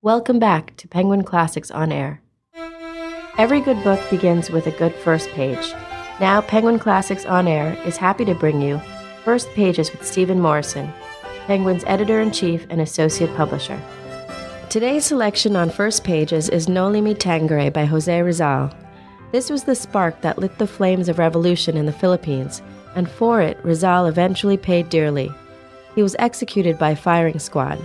Welcome back to Penguin Classics On Air. Every good book begins with a good first page. Now, Penguin Classics On Air is happy to bring you First Pages with Stephen Morrison, Penguin's editor-in-chief and associate publisher. Today's selection on First Pages is Noli Tangere by José Rizal. This was the spark that lit the flames of revolution in the Philippines, and for it, Rizal eventually paid dearly. He was executed by firing squad.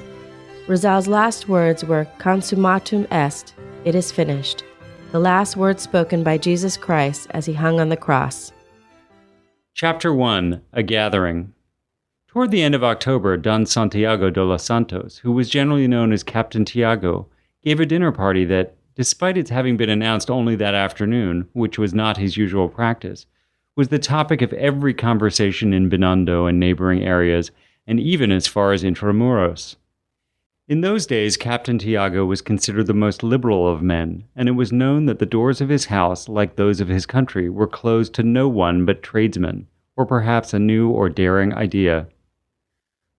Rizal's last words were "Consummatum est," it is finished, the last words spoken by Jesus Christ as he hung on the cross. Chapter 1, A Gathering. Toward the end of October, Don Santiago de los Santos, who was generally known as Captain Tiago, gave a dinner party that, despite its having been announced only that afternoon, which was not his usual practice, was the topic of every conversation in Binondo and neighboring areas, and even as far as Intramuros. In those days, Captain Tiago was considered the most liberal of men, and it was known that the doors of his house, like those of his country, were closed to no one but tradesmen, or perhaps a new or daring idea.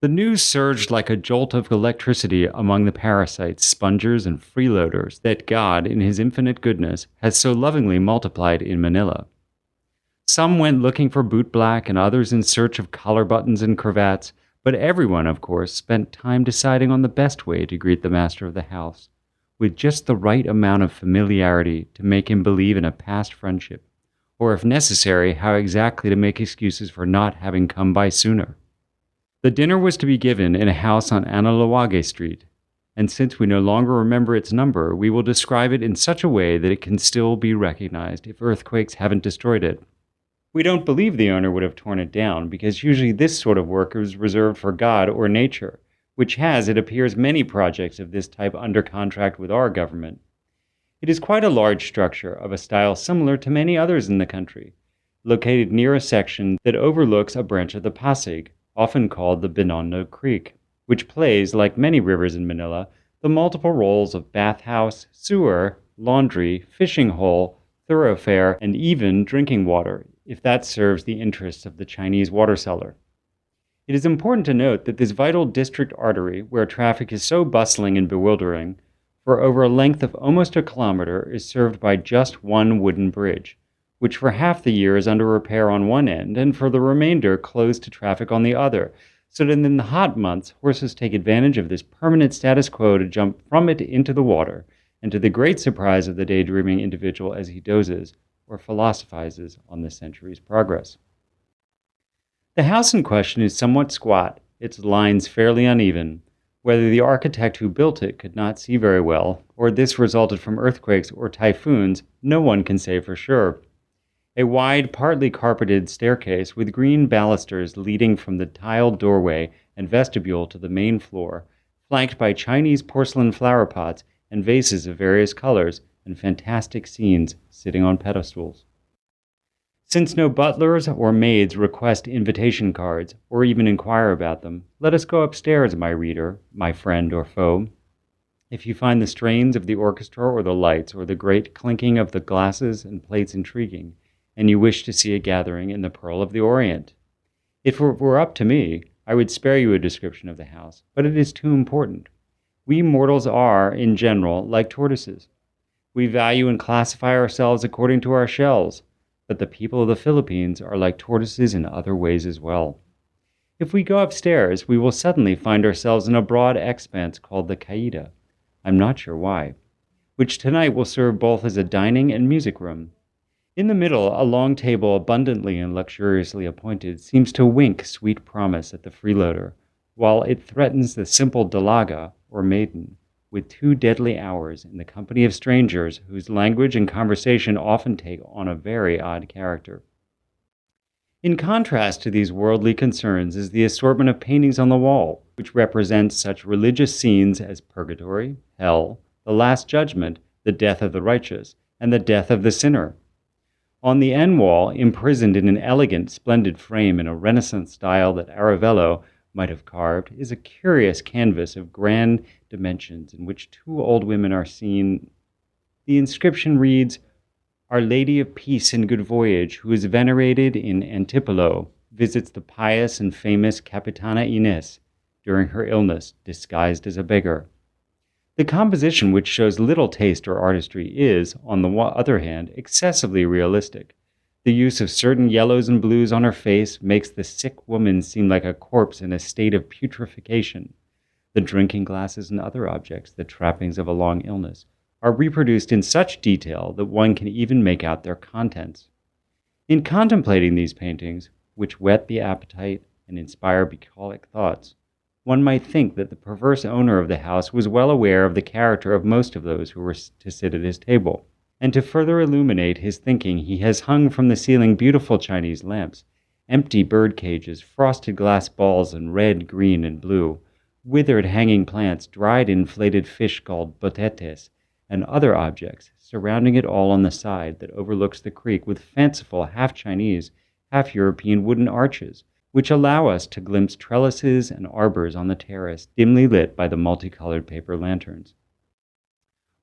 The news surged like a jolt of electricity among the parasites, spongers, and freeloaders that God, in his infinite goodness, has so lovingly multiplied in Manila. Some went looking for bootblack and others in search of collar buttons and cravats, but everyone, of course, spent time deciding on the best way to greet the master of the house, with just the right amount of familiarity to make him believe in a past friendship, or if necessary, how exactly to make excuses for not having come by sooner. The dinner was to be given in a house on Analoague Street, and since we no longer remember its number, we will describe it in such a way that it can still be recognized if earthquakes haven't destroyed it. We don't believe the owner would have torn it down, because usually this sort of work is reserved for God or nature, which has, it appears, many projects of this type under contract with our government. It is quite a large structure of a style similar to many others in the country, located near a section that overlooks a branch of the Pasig, often called the Binondo Creek, which plays, like many rivers in Manila, the multiple roles of bathhouse, sewer, laundry, fishing hole, thoroughfare, and even drinking water, if that serves the interests of the Chinese water seller. It is important to note that this vital district artery, where traffic is so bustling and bewildering, for over a length of almost a kilometer is served by just one wooden bridge, which for half the year is under repair on one end and for the remainder closed to traffic on the other, so that in the hot months horses take advantage of this permanent status quo to jump from it into the water, and to the great surprise of the daydreaming individual as he dozes or philosophizes on the century's progress. The house in question is somewhat squat, its lines fairly uneven. Whether the architect who built it could not see very well, or this resulted from earthquakes or typhoons, no one can say for sure. A wide, partly carpeted staircase with green balusters leading from the tiled doorway and vestibule to the main floor, flanked by Chinese porcelain flower pots and vases of various colors, and fantastic scenes sitting on pedestals. Since no butlers or maids request invitation cards, or even inquire about them, let us go upstairs, my reader, my friend or foe. If you find the strains of the orchestra or the lights or the great clinking of the glasses and plates intriguing, and you wish to see a gathering in the Pearl of the Orient. If it were up to me, I would spare you a description of the house, but it is too important. We mortals are, in general, like tortoises. We value and classify ourselves according to our shells, but the people of the Philippines are like tortoises in other ways as well. If we go upstairs, we will suddenly find ourselves in a broad expanse called the Caída, I'm not sure why, which tonight will serve both as a dining and music room. In the middle, a long table abundantly and luxuriously appointed seems to wink sweet promise at the freeloader, while it threatens the simple dalaga, or maiden, with 2 deadly hours in the company of strangers whose language and conversation often take on a very odd character. In contrast to these worldly concerns is the assortment of paintings on the wall, which represent such religious scenes as purgatory, hell, the last judgment, the death of the righteous, and the death of the sinner. On the end wall, imprisoned in an elegant, splendid frame in a Renaissance style that Aravello might have carved, is a curious canvas of grand dimensions in which 2 old women are seen. The inscription reads, Our Lady of Peace and Good Voyage, who is venerated in Antipolo, visits the pious and famous Capitana Inés during her illness, disguised as a beggar. The composition, which shows little taste or artistry, is, on the other hand, excessively realistic. The use of certain yellows and blues on her face makes the sick woman seem like a corpse in a state of putrefaction. The drinking glasses and other objects, the trappings of a long illness, are reproduced in such detail that one can even make out their contents. In contemplating these paintings, which whet the appetite and inspire bucolic thoughts, one might think that the perverse owner of the house was well aware of the character of most of those who were to sit at his table, and to further illuminate his thinking he has hung from the ceiling beautiful Chinese lamps, empty bird cages, frosted glass balls in red, green, and blue, withered hanging plants, dried inflated fish called botetes, and other objects, surrounding it all on the side that overlooks the creek with fanciful half-Chinese, half-European wooden arches, which allow us to glimpse trellises and arbors on the terrace, dimly lit by the multicolored paper lanterns.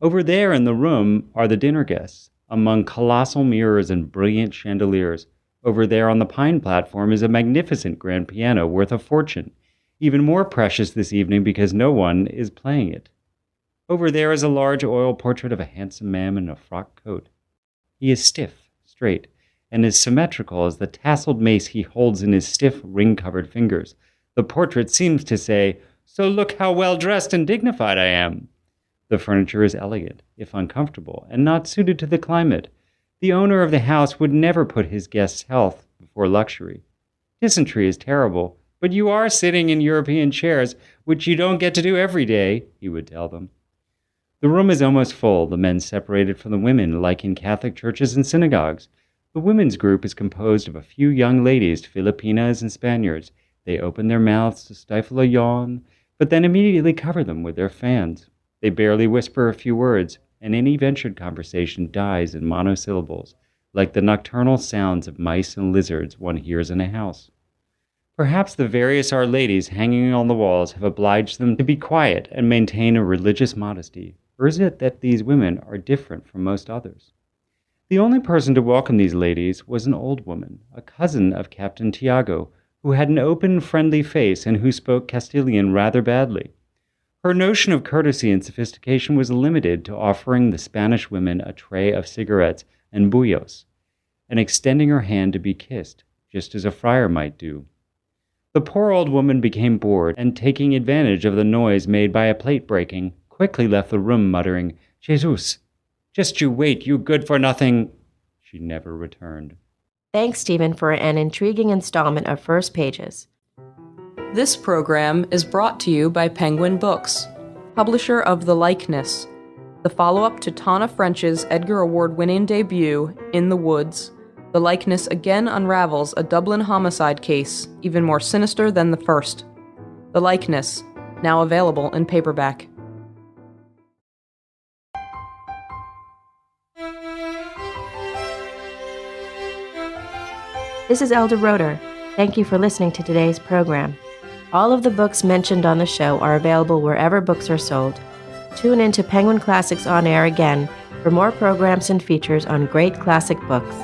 Over there in the room are the dinner guests, among colossal mirrors and brilliant chandeliers. Over there on the pine platform is a magnificent grand piano worth a fortune, even more precious this evening because no one is playing it. Over there is a large oil portrait of a handsome man in a frock coat. He is stiff, straight, and as symmetrical as the tasseled mace he holds in his stiff, ring-covered fingers. The portrait seems to say, "So look how well-dressed and dignified I am." The furniture is elegant, if uncomfortable, and not suited to the climate. The owner of the house would never put his guests' health before luxury. Dysentery is terrible, but you are sitting in European chairs, which you don't get to do every day, he would tell them. The room is almost full, the men separated from the women, like in Catholic churches and synagogues. The women's group is composed of a few young ladies, Filipinas and Spaniards. They open their mouths to stifle a yawn, but then immediately cover them with their fans. They barely whisper a few words, and any ventured conversation dies in monosyllables, like the nocturnal sounds of mice and lizards one hears in a house. Perhaps the various Our Ladies hanging on the walls have obliged them to be quiet and maintain a religious modesty, or is it that these women are different from most others? The only person to welcome these ladies was an old woman, a cousin of Captain Tiago, who had an open, friendly face and who spoke Castilian rather badly. Her notion of courtesy and sophistication was limited to offering the Spanish women a tray of cigarettes and bullos, and extending her hand to be kissed, just as a friar might do. The poor old woman became bored, and taking advantage of the noise made by a plate breaking, quickly left the room muttering, "Jesus, just you wait, you good-for-nothing." She never returned. Thanks, Stephen, for an intriguing installment of First Pages. This program is brought to you by Penguin Books, publisher of The Likeness, the follow-up to Tana French's Edgar Award-winning debut, In the Woods. The Likeness again unravels a Dublin homicide case, even more sinister than the first. The Likeness, now available in paperback. This is Elder Roeder. Thank you for listening to today's program. All of the books mentioned on the show are available wherever books are sold. Tune in to Penguin Classics On Air again for more programs and features on great classic books.